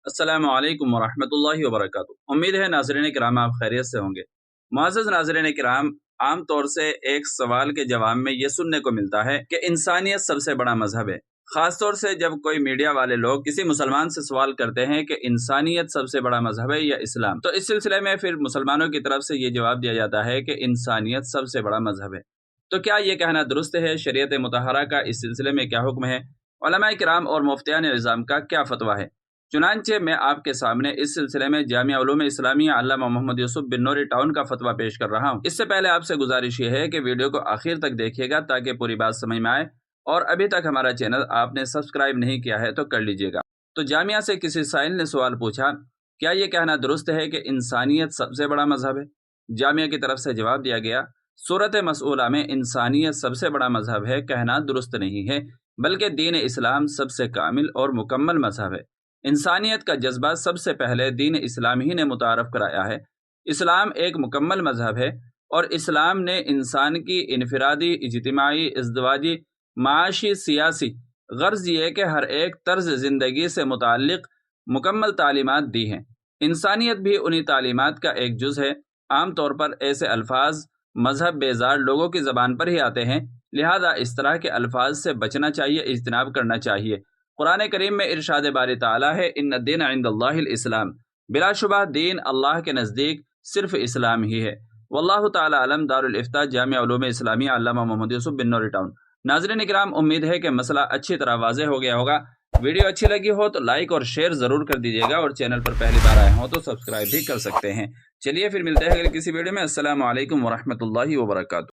अस्सलाम वालेकुम वरहमतुल्लाहि वबरकातुहू। उम्मीद है नाज़रीन किराम आप खैरियत से होंगे। मुअज़्ज़ज़ नाज़रीन किराम, आम तौर से एक सवाल के जवाब में ये सुनने को मिलता है कि इंसानियत सबसे बड़ा मजहब है। खास तौर से जब कोई मीडिया वाले लोग किसी मुसलमान से सवाल करते हैं कि इंसानियत सबसे बड़ा मजहब है या इस्लाम, तो इस सिलसिले में फिर मुसलमानों की तरफ से ये जवाब दिया जाता है कि इंसानियत सबसे बड़ा मजहब है। तो क्या ये कहना दुरुस्त है? शरीयत मुतहरा का इस सिलसिले में क्या हुक्म है? उलमाए किराम और मुफ्तियान निज़ाम का क्या फतवा है? चुनांचे मैं आपके सामने इस सिलसिले में जामिया उलूम इस्लामिया अल्लामा मोहम्मद यूसुफ बिन नूरी टाउन का फतवा पेश कर रहा हूँ। इससे पहले आपसे गुजारिश ये है कि वीडियो को आखिर तक देखिएगा ताकि पूरी बात समझ में आए, और अभी तक हमारा चैनल आपने सब्सक्राइब नहीं किया है तो कर लीजिएगा। तो जामिया से किसी साइल ने सवाल पूछा, क्या ये कहना दुरुस्त है कि इंसानियत सबसे बड़ा मजहब है? जामिया की तरफ से जवाब दिया गया, सूरत मसऊला में इंसानियत सबसे बड़ा मजहब है कहना दुरुस्त नहीं है, बल्कि दीन इस्लाम सबसे कामिल और मुकम्मल मजहब है। इंसानियत का जज्बा सबसे पहले दीन इस्लाम ही ने मुतारफ कराया है। इस्लाम एक मुकम्मल मजहब है और इस्लाम ने इंसान की इनफरादी, इज्तिमाई, इज़्दवाजी, माशी, सियासी गर्ज ये कि हर एक तर्ज ज़िंदगी से मुताल्लिक मुकम्मल तालीमात दी हैं। इंसानियत भी उन्हीं तालीमात का एक जुज़ है। आम तौर पर ऐसे अल्फाज मजहब बेजार लोगों की ज़बान पर ही आते हैं, लिहाजा इस तरह के अल्फाज से बचना चाहिए, इज्तनाब करना चाहिए। कुरान करीम में इरशाद बारी ताला है, इन्न दीन इंदल्लाहिल इस्लाम, बिलाशुबह दीन अल्लाह के नज़दीक सिर्फ इस्लाम ही है। वल्लाहु ताला अलम। दारुल इफ्ता, जामिया उलूम इस्लामिया, अल्लामा मोहम्मद यूसुफ बिन नूरी टाउन। नाज़रीन इकराम, उम्मीद है कि मसला अच्छी तरह वाज़ेह हो गया होगा। वीडियो अच्छी लगी हो तो लाइक और शेयर ज़रूर कर दीजिएगा, और चैनल पर पहली बार आए हो तो सब्सक्राइब भी कर सकते हैं। चलिए फिर मिलते हैं अगले किसी वीडियो में। अस्सलामु अलैकुम वरहमतुल्लाहि वबरकातुहू।